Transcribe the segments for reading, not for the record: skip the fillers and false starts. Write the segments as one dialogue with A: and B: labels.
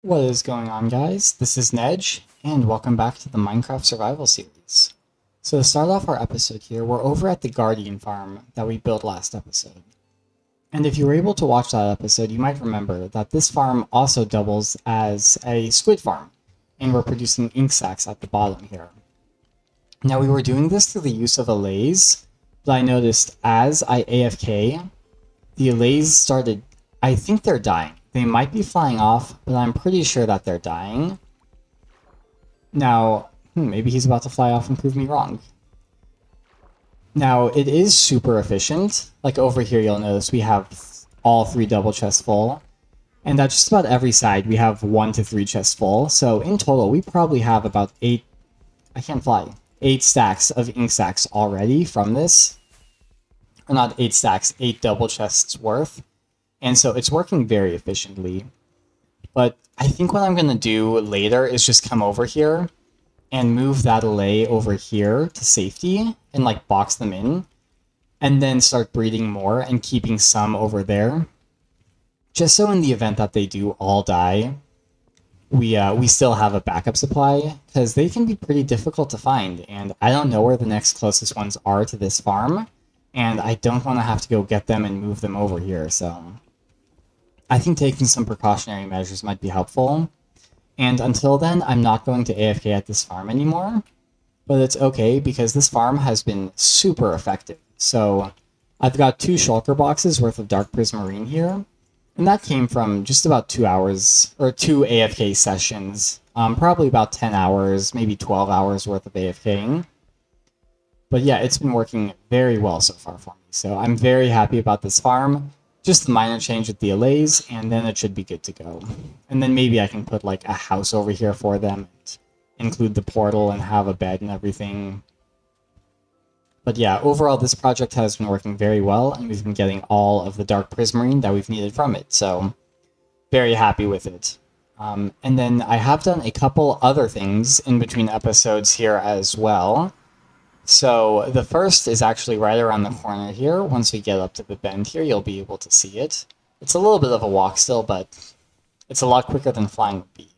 A: What is going on, guys? This is Nedge, and welcome back to the Minecraft Survival Series. So to start off our episode here, we're over at the Guardian Farm that we built last episode. And if you were able to watch that episode, you might remember that this farm also doubles as a squid farm, and we're producing ink sacs at the bottom here. Now we were doing this through the use of allays, but I noticed as I AFK, the allays started, I think they're dying. They might be flying off, but I'm pretty sure that they're dying. Now, maybe he's about to fly off and prove me wrong. Now, it is super efficient. Like over here, you'll notice we have all 3 double chests full. And at just about every side, we have 1 to 3 chests full. So in total, we probably have about 8 stacks of ink sacs already from this. Or not 8 stacks, 8 double chests worth. And so it's working very efficiently. But I think what I'm going to do later is just come over here and move that allay over here to safety and like box them in. And then start breeding more and keeping some over there. Just so in the event that they do all die, we still have a backup supply. Because they can be pretty difficult to find. And I don't know where the next closest ones are to this farm. And I don't want to have to go get them and move them over here, so I think taking some precautionary measures might be helpful. And until then, I'm not going to AFK at this farm anymore. But it's okay, because this farm has been super effective. So I've got 2 shulker boxes worth of Dark Prismarine here. And that came from just about 2 hours, or 2 AFK sessions. Probably about 10 hours, maybe 12 hours worth of AFKing. But yeah, it's been working very well so far for me. So I'm very happy about this farm. Just a minor change with the allays, and then it should be good to go. And then maybe I can put like a house over here for them, and include the portal and have a bed and everything. But yeah, overall this project has been working very well, and we've been getting all of the Dark Prismarine that we've needed from it. So very happy with it. And then I have done a couple other things in between episodes here as well. So the first is actually right around the corner here. Once we get up to the bend here, you'll be able to see it. It's a little bit of a walk still, but it's a lot quicker than flying would be.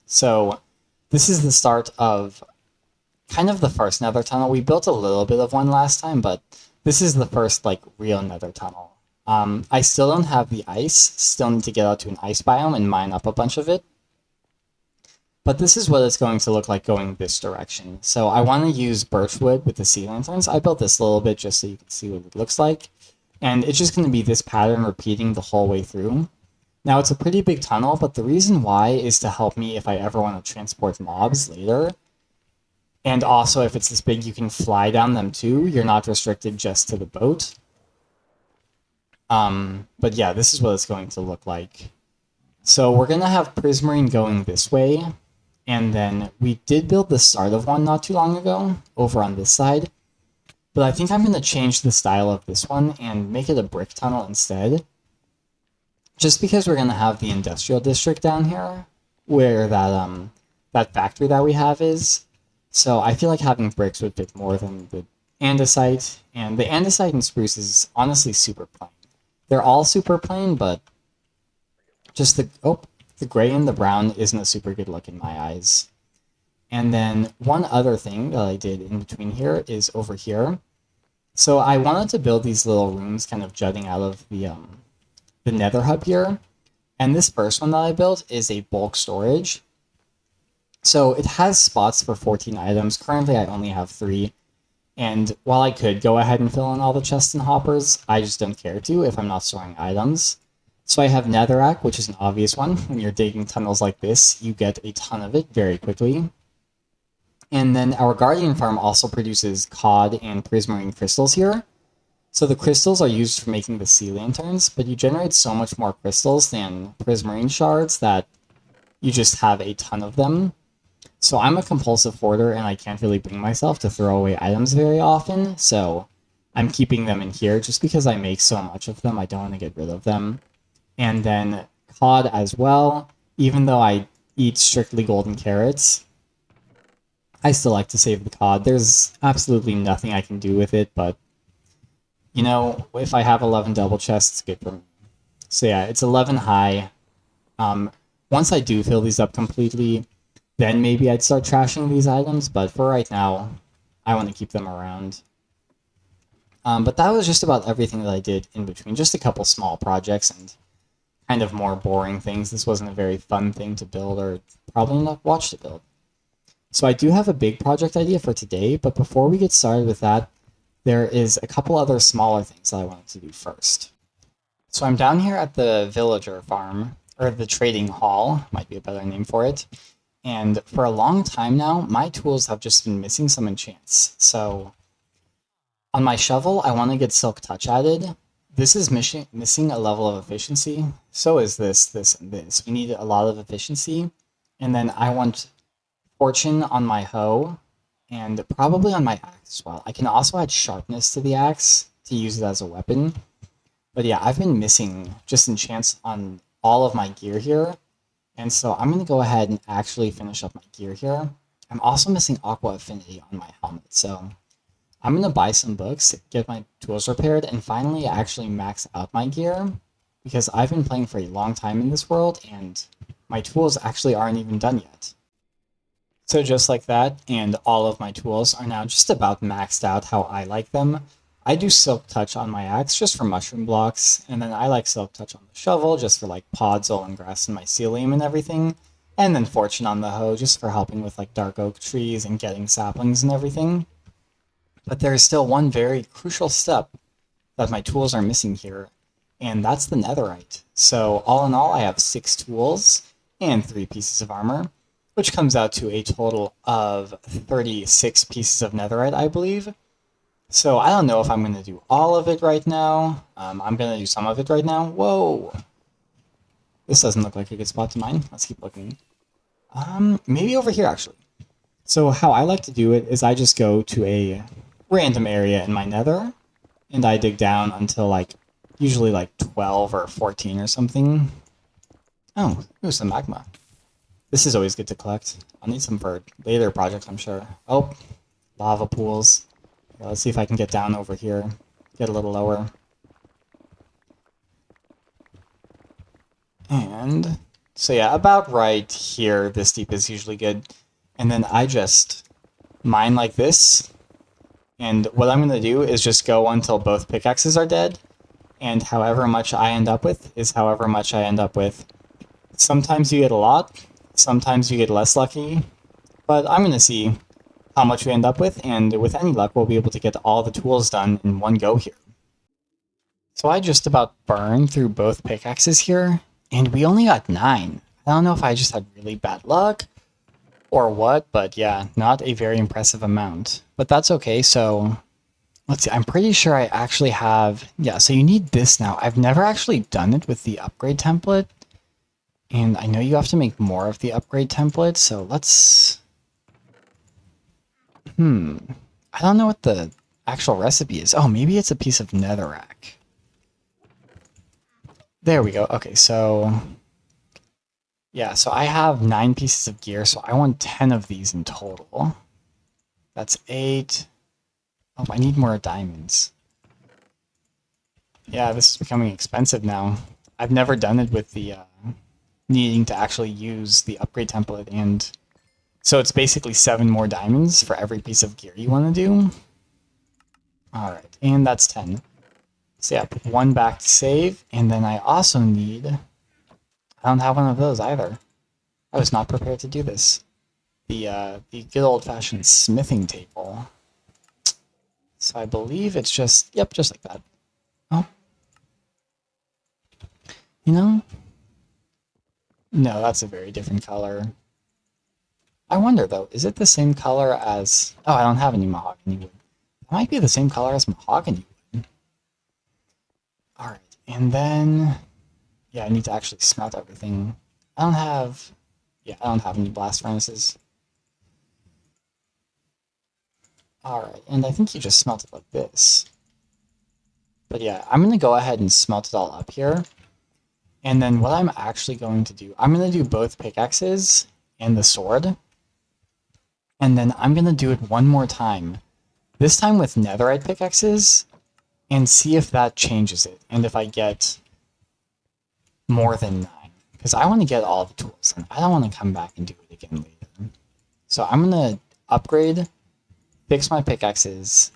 A: So this is the start of kind of the first nether tunnel. We built a little bit of one last time, but this is the first like real nether tunnel. I still don't have the ice. Still need to get out to an ice biome and mine up a bunch of it. But this is what it's going to look like going this direction. So I want to use birchwood with the sea lanterns. I built this a little bit just so you can see what it looks like. And it's just going to be this pattern repeating the whole way through. Now it's a pretty big tunnel, but the reason why is to help me if I ever want to transport mobs later. And also if it's this big, you can fly down them too. You're not restricted just to the boat. But yeah, this is what it's going to look like. So we're going to have Prismarine going this way. And then we did build the start of one not too long ago, over on this side. But I think I'm going to change the style of this one and make it a brick tunnel instead. Just because we're going to have the industrial district down here, where that factory that we have is. So I feel like having bricks would fit more than the andesite. And the andesite and spruce is honestly super plain. They're all super plain, but just the gray and the brown isn't a super good look in my eyes. And then one other thing that I did in between here is over here. So I wanted to build these little rooms kind of jutting out of the nether hub here. And this first one that I built is a bulk storage. So it has spots for 14 items. Currently I only have 3. And while I could go ahead and fill in all the chests and hoppers, I just don't care to if I'm not storing items. So I have netherrack, which is an obvious one. When you're digging tunnels like this, you get a ton of it very quickly. And then our Guardian farm also produces cod and prismarine crystals here. So the crystals are used for making the sea lanterns, but you generate so much more crystals than prismarine shards that you just have a ton of them. So I'm a compulsive hoarder, and I can't really bring myself to throw away items very often, so I'm keeping them in here just because I make so much of them. I don't want to get rid of them. And then cod as well. Even though I eat strictly golden carrots, I still like to save the cod. There's absolutely nothing I can do with it, but you know, if I have 11 double chests, it's good for me. So yeah, it's 11 high. Once I do fill these up completely, then maybe I'd start trashing these items, but for right now, I want to keep them around. But that was just about everything that I did in between, just a couple small projects and kind of more boring things. This wasn't a very fun thing to build, or probably not watch to build. So I do have a big project idea for today, but before we get started with that, there is a couple other smaller things that I wanted to do first. So I'm down here at the villager farm, or the trading hall, might be a better name for it. And for a long time now, my tools have just been missing some enchants. So on my shovel, I want to get Silk Touch added. This is missing a level of efficiency. So is this, and this. We need a lot of efficiency. And then I want Fortune on my hoe, and probably on my axe as well. I can also add Sharpness to the axe to use it as a weapon. But yeah, I've been missing just enchants on all of my gear here. And so I'm going to go ahead and actually finish up my gear here. I'm also missing Aqua Affinity on my helmet. So I'm going to buy some books, get my tools repaired, and finally actually max out my gear. Because I've been playing for a long time in this world, and my tools actually aren't even done yet. So just like that, and all of my tools are now just about maxed out how I like them. I do Silk Touch on my axe just for mushroom blocks, and then I like Silk Touch on the shovel just for like podzol and grass and mycelium and everything, and then Fortune on the hoe just for helping with like dark oak trees and getting saplings and everything. But there is still one very crucial step that my tools are missing here, and that's the netherite. So all in all, I have 6 tools and 3 pieces of armor, which comes out to a total of 36 pieces of netherite, I believe. So I don't know if I'm going to do all of it right now. I'm going to do some of it right now. Whoa! This doesn't look like a good spot to mine. Let's keep looking. Maybe over here, actually. So how I like to do it is I just go to a random area in my nether, and I dig down until, like, usually, like, 12 or 14 or something. Oh, ooh, some magma. This is always good to collect. I'll need some for later projects, I'm sure. Oh, lava pools. Let's see if I can get down over here. Get a little lower. And so yeah, about right here, this deep is usually good. And then I just mine like this. And what I'm going to do is just go until both pickaxes are dead. And however much I end up with is however much I end up with. Sometimes you get a lot, sometimes you get less lucky. But I'm going to see how much we end up with, and with any luck, we'll be able to get all the tools done in one go here. So I just about burned through both pickaxes here, and we only got 9. I don't know if I just had really bad luck or what, but yeah, not a very impressive amount. But that's okay, so let's see, I'm pretty sure I actually have... Yeah, so you need this now. I've never actually done it with the upgrade template, and I know you have to make more of the upgrade template, so let's... I don't know what the actual recipe is. Oh, maybe it's a piece of netherrack. There we go. Okay, so... Yeah, so I have 9 pieces of gear, so I want 10 of these in total. That's 8. Oh, I need more diamonds. Yeah, this is becoming expensive now. I've never done it with the needing to actually use the upgrade template, and so it's basically 7 more diamonds for every piece of gear you want to do. Alright, and that's 10. So yeah, put 1 back to save, and then I also need... I don't have one of those either. I was not prepared to do this. The good old-fashioned smithing table. So I believe it's just... Yep, just like that. Oh. You know? No, that's a very different color. I wonder, though, is it the same color as... Oh, I don't have any mahogany wood. It might be the same color as mahogany wood. Alright, and then... Yeah, I need to actually smelt everything. I don't have... Yeah, I don't have any blast furnaces. Alright, and I think you just smelt it like this. But yeah, I'm going to go ahead and smelt it all up here. And then what I'm actually going to do... I'm going to do both pickaxes and the sword. And then I'm going to do it one more time. This time with netherite pickaxes. And see if that changes it. And if I get... more than 9. because I want to get all the tools and I don't want to come back and do it again later. So I'm going to upgrade, fix my pickaxes,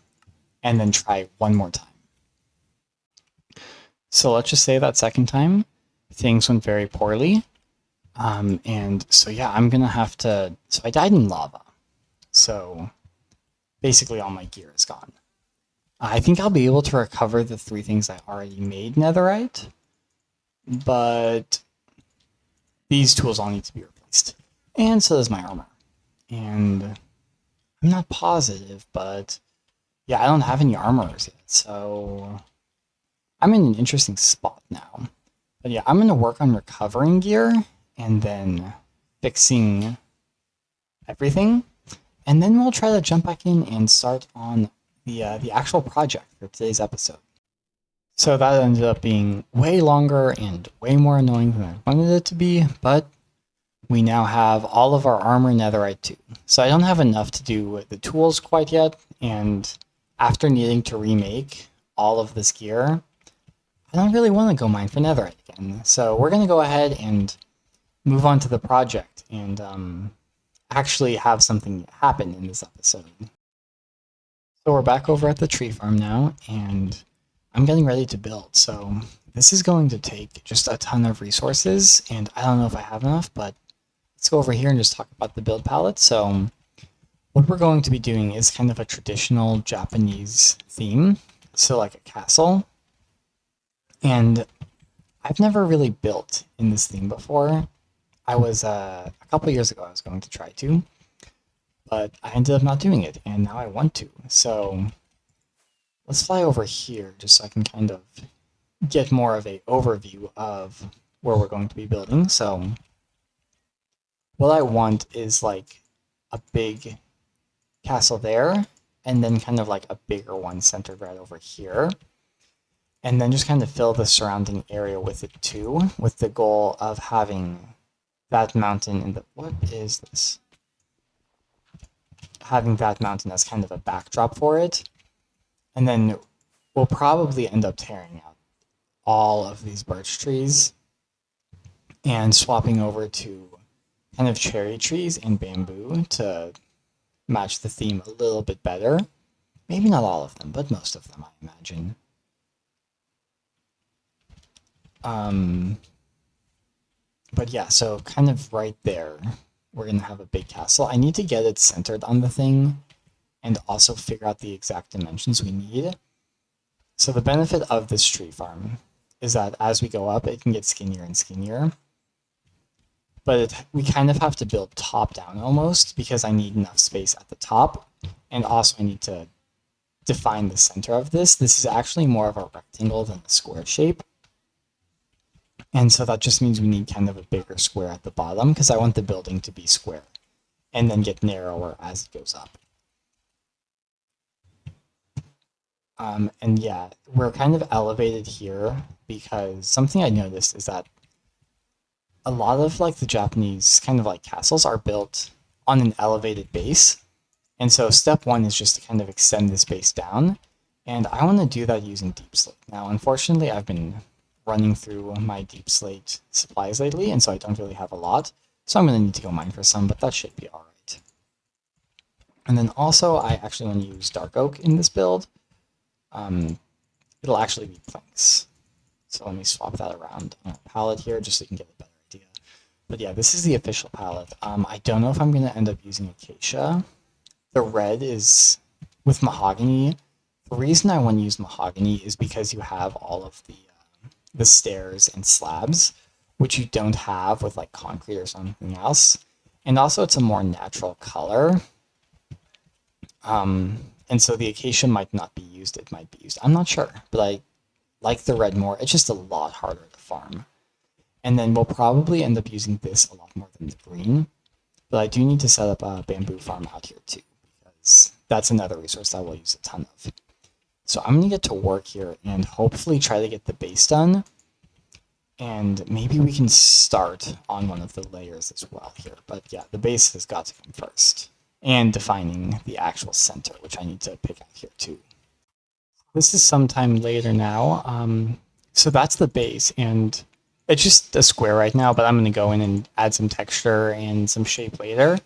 A: and then try one more time. So let's just say that second time, things went very poorly. And so yeah, I'm going to have to... So I died in lava. So basically all my gear is gone. I think I'll be able to recover the 3 things I already made netherite, but these tools all need to be replaced. And so does my armor. And I'm not positive, but yeah, I don't have any armors yet, so I'm in an interesting spot now. But yeah, I'm going to work on recovering gear and then fixing everything. And then we'll try to jump back in and start on the actual project for today's episode. So that ended up being way longer and way more annoying than I wanted it to be, but we now have all of our armor netherite too. So I don't have enough to do the tools quite yet, and after needing to remake all of this gear, I don't really want to go mine for netherite again. So we're going to go ahead and move on to the project and actually have something happen in this episode. So we're back over at the tree farm now, and I'm getting ready to build. So this is going to take just a ton of resources, and I don't know if I have enough, but let's go over here and just talk about the build palette. So what we're going to be doing is kind of a traditional Japanese theme, so like a castle. And I've never really built in this theme before. I was, a couple years ago, I was going to try to, but I ended up not doing it, and now I want to. So let's fly over here just so I can kind of get more of an overview of where we're going to be building. So what I want is like a big castle there, and then kind of like a bigger one centered right over here. And then just kind of fill the surrounding area with it too, with the goal of having that mountain in the... What is this? Having that mountain as kind of a backdrop for it. And then we'll probably end up tearing out all of these birch trees and swapping over to kind of cherry trees and bamboo to match the theme a little bit better. Maybe not all of them, but most of them, I imagine. But yeah, so kind of right there, we're going to have a big castle. I need to get it centered on the thing and also figure out the exact dimensions we need. So the benefit of this tree farm is that as we go up, it can get skinnier and skinnier. But we kind of have to build top down almost because I need enough space at the top. And also I need to define the center of this. This is actually more of a rectangle than a square shape. And so that just means we need kind of a bigger square at the bottom because I want the building to be square and then get narrower as it goes up. And yeah, we're kind of elevated here because something I noticed is that a lot of like the Japanese kind of like castles are built on an elevated base. And so step 1 is just to kind of extend this base down. And I want to do that using deep slate. Now, unfortunately, I've been running through my deep slate supplies lately, and so I don't really have a lot. So I'm going to need to go mine for some, but that should be alright. And then also, I actually want to use dark oak in this build. It'll actually be planks. So let me swap that around on a palette here, just so you can get a better idea. But yeah, this is the official palette. I don't know if I'm going to end up using acacia. The red is with mahogany. The reason I want to use mahogany is because you have all of the stairs and slabs, which you don't have with like concrete or something else. And also it's a more natural color. And so the acacia might not be used, it might be used. I'm not sure, but I like the red more. It's just a lot harder to farm. And then we'll probably end up using this a lot more than the green. But I do need to set up a bamboo farm out here too, because that's another resource that we'll use a ton of. So I'm going to get to work here and hopefully try to get the base done. And maybe we can start on one of the layers as well here. But yeah, the base has got to come first. And defining the actual center, which I need to pick out here too. This is sometime later now. So that's the base. And It's just a square right now, but I'm going to go in and add some texture and some shape later.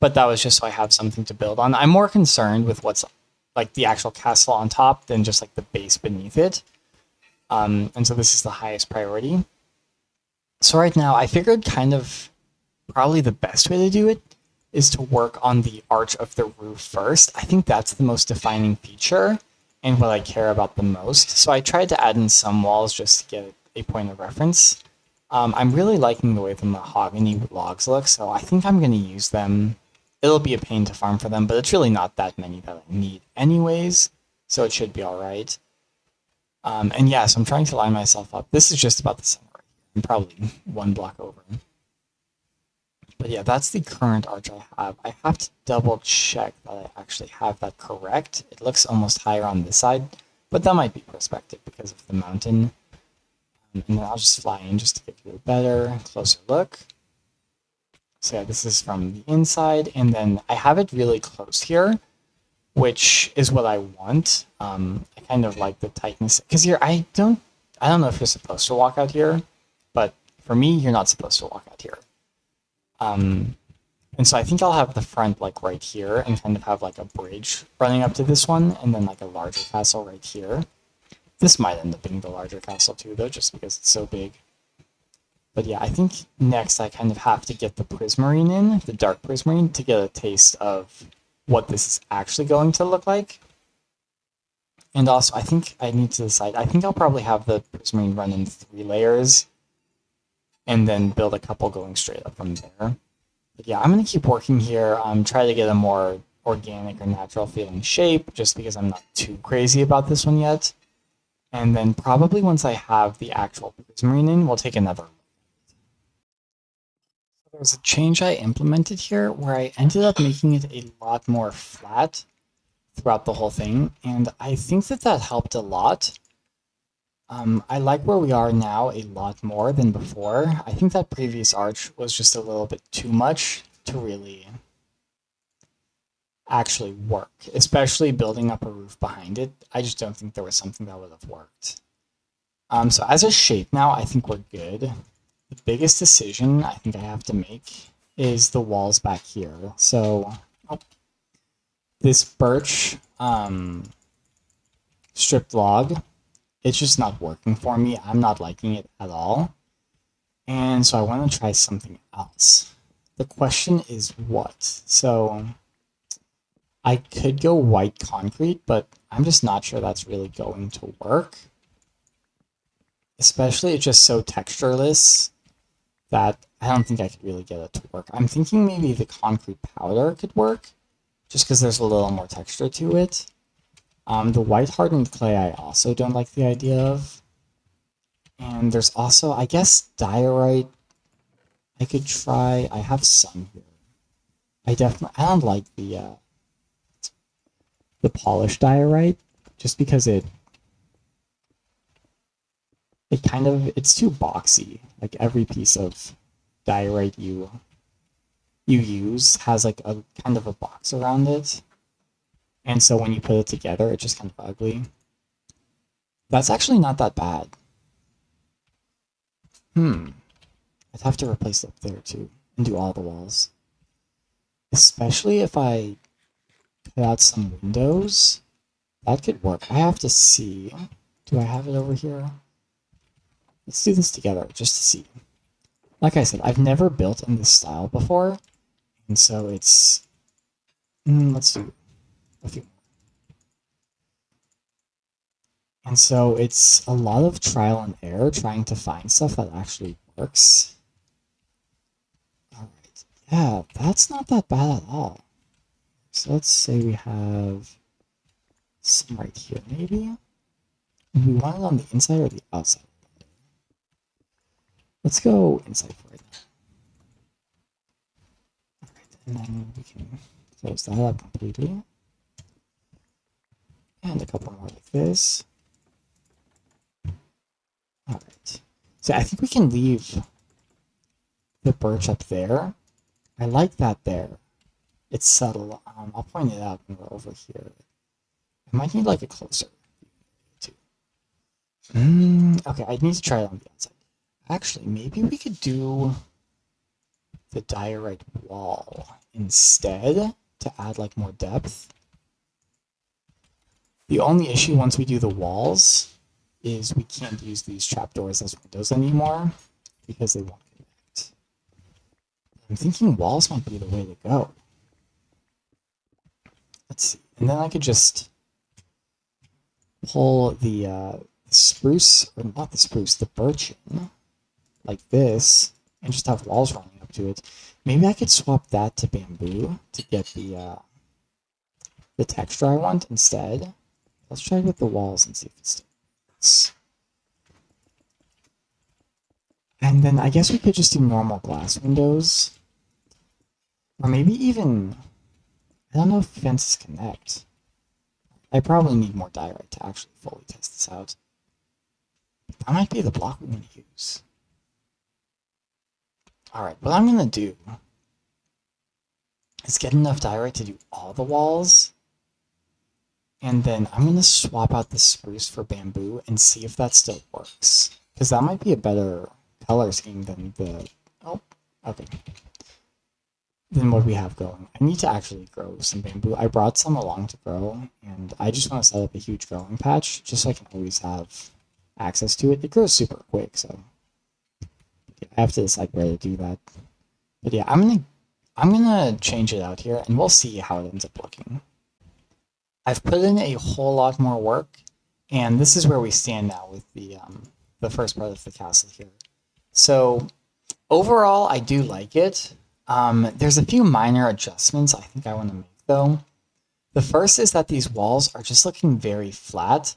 A: But that was just so I have something to build on. I'm more concerned with what's like the actual castle on top than just like the base beneath it. And so this is the highest priority. So right now, I figured kind of probably the best way to do it is to work on the arch of the roof first. I think that's the most defining feature and what I care about the most. So I tried to add in some walls just to get a point of reference. I'm really liking the way the mahogany logs look, so I think I'm going to use them. It'll be a pain to farm for them, but it's really not that many that I need anyways, so it should be all right. And yeah, so I'm trying to line myself up. This is just about the center right here. I'm probably one block over. But yeah, that's the current arch I have. I have to double check that I actually have that correct. It looks almost higher on this side, but that might be perspective because of the mountain. And then I'll just fly in just to give you a better, closer look. So yeah, this is from the inside, and then I have it really close here, which is what I want. I kind of like the tightness, because here I don't know if you're supposed to walk out here, but for me, you're not supposed to walk out here. And so I think I'll have the front like right here and kind of have like a bridge running up to this one, and then like a larger castle right here. This might end up being the larger castle too, though, just because it's so big. But yeah, I think next I kind of have to get the prismarine in, the dark prismarine, to get a taste of what this is actually going to look like. And also, I think I need to decide. I think I'll probably have the prismarine run in 3 layers, and then build a couple going straight up from there. But yeah, I'm going to keep working here, try to get a more organic or natural feeling shape, just because I'm not too crazy about this one yet. And then probably once I have the actual prismarine in, we'll take another look. There's a change I implemented here where I ended up making it a lot more flat throughout the whole thing, and I think that that helped a lot. I like where we are now a lot more than before. I think that previous arch was just a little bit too much to really actually work, especially building up a roof behind it. I just don't think there was something that would have worked. So as a shape now, I think we're good. The biggest decision I think I have to make is the walls back here. So this birch stripped log, it's just not working for me. I'm not liking it at all. And so I want to try something else. The question is what? So I could go white concrete, but I'm just not sure that's really going to work. Especially it's just so textureless that I don't think I could really get it to work. I'm thinking maybe the concrete powder could work, just because there's a little more texture to it. The white hardened clay I also don't like the idea of. And there's also, I guess, diorite I could try. I have some here. I don't like the polished diorite, just because it's too boxy. Like every piece of diorite you use has like a kind of a box around it. And so when you put it together, it's just kind of ugly. That's actually not that bad. I'd have to replace it up there too and do all the walls. Especially if I cut out some windows. That could work. I have to see. Do I have it over here? Let's do this together just to see. Like I said, I've never built in this style before, and so it's... let's do a few more. And so it's a lot of trial and error trying to find stuff that actually works. Alright, yeah, that's not that bad at all. So let's say we have some right here, maybe? We want it on the inside or the outside? Let's go inside for it. Alright, and then we can close that up completely. And a couple more like this. Alright. So I think we can leave the birch up there. I like that there. It's subtle. I'll point it out when we're over here. I might need like a closer. Okay, I need to try it on the outside. Actually, maybe we could do the diorite wall instead to add like more depth. The only issue once we do the walls is we can't use these trapdoors as windows anymore because they won't connect. I'm thinking walls might be the way to go. Let's see. And then I could just pull the spruce, or not the spruce, the birch in, like this, and just have walls running up to it. Maybe I could swap that to bamboo to get the texture I want instead. Let's try it with the walls and see if it still works. And then I guess we could just do normal glass windows. Or maybe even, I don't know if fences connect. I probably need more diorite to actually fully test this out. That might be the block we're going to use. Alright, what I'm going to do is get enough diorite to do all the walls. And then I'm going to swap out the spruce for bamboo and see if that still works. Because that might be a better color scheme than the... Oh, okay. Than what we have going. I need to actually grow some bamboo. I brought some along to grow, and I just want to set up a huge growing patch just so I can always have access to it. It grows super quick, so I have to decide where to do that. But yeah, I'm gonna change it out here, and we'll see how it ends up looking. I've put in a whole lot more work, and this is where we stand now with the first part of the castle here. So overall, I do like it. There's a few minor adjustments I think I want to make though. The first is that these walls are just looking very flat.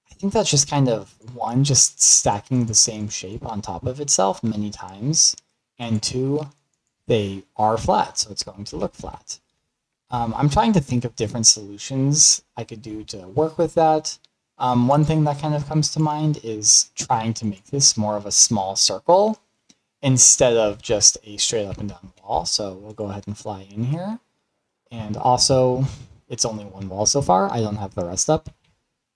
A: I think that's just kind of, one, just stacking the same shape on top of itself many times, and two, they are flat, so it's going to look flat. I'm trying to think of different solutions I could do to work with that. One thing that kind of comes to mind is trying to make this more of a small circle instead of just a straight up and down wall. So we'll go ahead and fly in here. And also, it's only one wall so far. I don't have the rest up.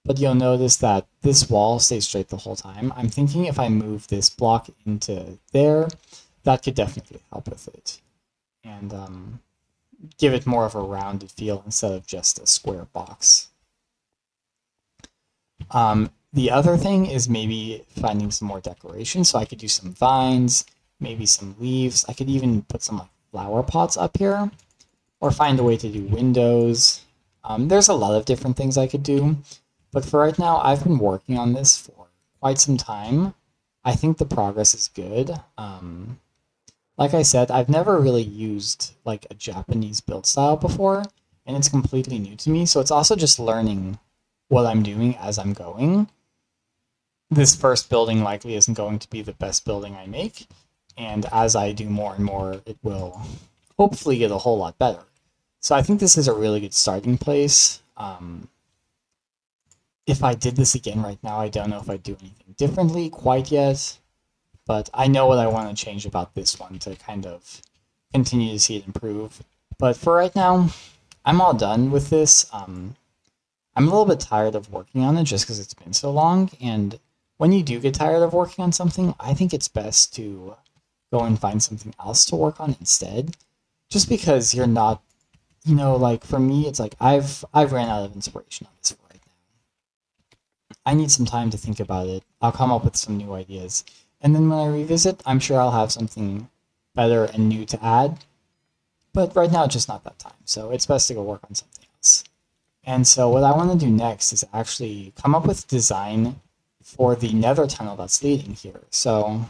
A: But you'll notice that this wall stays straight the whole time. I'm thinking if I move this block into there, that could definitely help with it. And give it more of a rounded feel instead of just a square box. The other thing is maybe finding some more decoration. So I could do some vines, maybe some leaves. I could even put some like flower pots up here, or find a way to do windows. There's a lot of different things I could do, but for right now, I've been working on this for quite some time. I think the progress is good. Like I said, I've never really used like a Japanese build style before, and it's completely new to me. So it's also just learning what I'm doing as I'm going. This first building likely isn't going to be the best building I make, and as I do more and more, it will hopefully get a whole lot better. So I think this is a really good starting place. If I did this again right now, I don't know if I'd do anything differently quite yet, but I know what I want to change about this one to kind of continue to see it improve. But for right now, I'm all done with this. I'm a little bit tired of working on it just because it's been so long, and when you do get tired of working on something, I think it's best to go and find something else to work on instead, just because you're not, like for me, it's like I've ran out of inspiration on this for right now. I need some time to think about it. I'll come up with some new ideas, and then when I revisit, I'm sure I'll have something better and new to add, but right now it's just not that time, so it's best to go work on something else. And so what I want to do next is actually come up with design for the nether tunnel that's leading here. So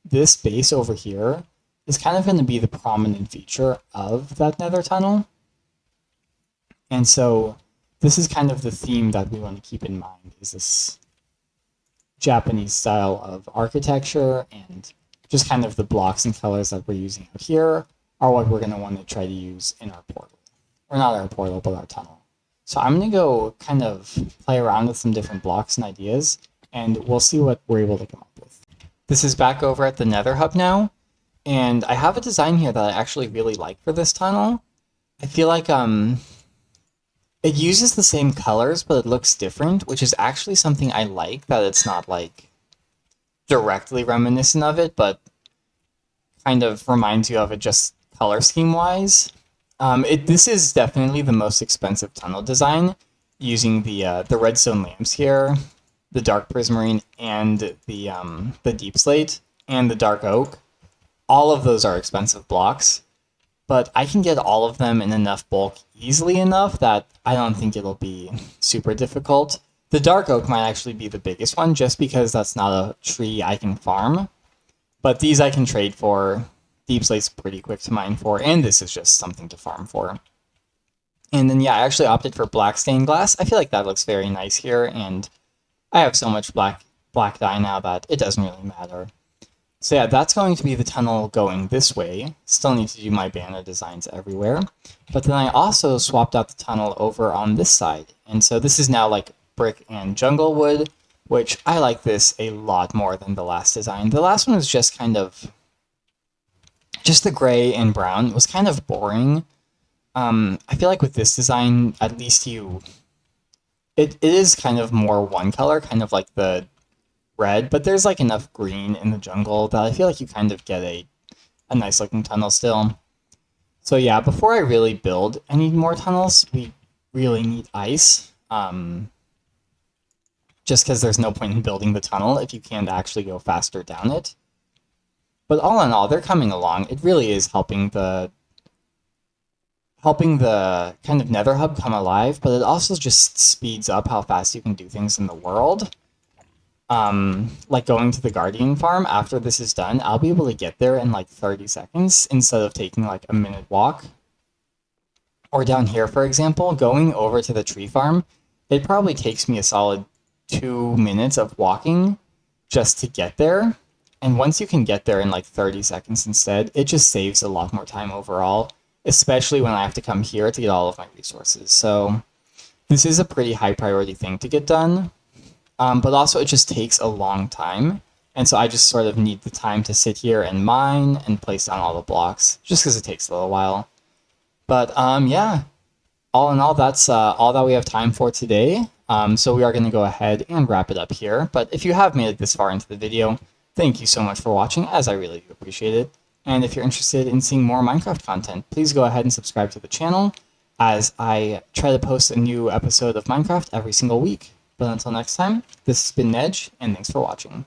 A: this base over here is kind of going to be the prominent feature of that nether tunnel. And so this is kind of the theme that we want to keep in mind, is this Japanese style of architecture, and just kind of the blocks and colors that we're using out here are what we're going to want to try to use in our portal. Or not our portal, but our tunnel. So I'm going to go kind of play around with some different blocks and ideas, and we'll see what we're able to come up with. This is back over at the Nether Hub now, and I have a design here that I actually really like for this tunnel. I feel like it uses the same colors, but it looks different, which is actually something I like, that it's not like directly reminiscent of it, but kind of reminds you of it just color scheme wise. This is definitely the most expensive tunnel design, using the redstone lamps here, the dark prismarine, and the deep slate and the dark oak. All of those are expensive blocks, but I can get all of them in enough bulk easily enough that I don't think it'll be super difficult. The dark oak might actually be the biggest one, just because that's not a tree I can farm. But these I can trade for. Deep slate's pretty quick to mine for, and this is just something to farm for. And then yeah, I actually opted for black stained glass. I feel like that looks very nice here, and I have so much black dye now that it doesn't really matter. So yeah, that's going to be the tunnel going this way. Still need to do my banner designs everywhere. But then I also swapped out the tunnel over on this side. And so this is now like brick and jungle wood, which I like this a lot more than the last design. The last one was just kind of, just the gray and brown was kind of boring. I feel like with this design, at least it is kind of more one color, kind of like the red, but there's like enough green in the jungle that I feel like you kind of get a nice looking tunnel still. So yeah, before I really build any more tunnels, we really need ice. Just because there's no point in building the tunnel if you can't actually go faster down it. But all in all, they're coming along. It really is helping the kind of nether hub come alive, but it also just speeds up how fast you can do things in the world. Like going to the Guardian farm, after this is done, I'll be able to get there in like 30 seconds instead of taking like a minute walk. Or down here, for example, going over to the tree farm, it probably takes me a solid 2 minutes of walking just to get there. And once you can get there in like 30 seconds instead, it just saves a lot more time overall, especially when I have to come here to get all of my resources. So this is a pretty high priority thing to get done, but also it just takes a long time. And so I just sort of need the time to sit here and mine and place down all the blocks, just because it takes a little while. But yeah, all in all, that's all that we have time for today. So we are going to go ahead and wrap it up here. But if you have made it this far into the video, thank you so much for watching, as I really do appreciate it. And if you're interested in seeing more Minecraft content, please go ahead and subscribe to the channel, as I try to post a new episode of Minecraft every single week. But until next time, this has been Nedge, and thanks for watching.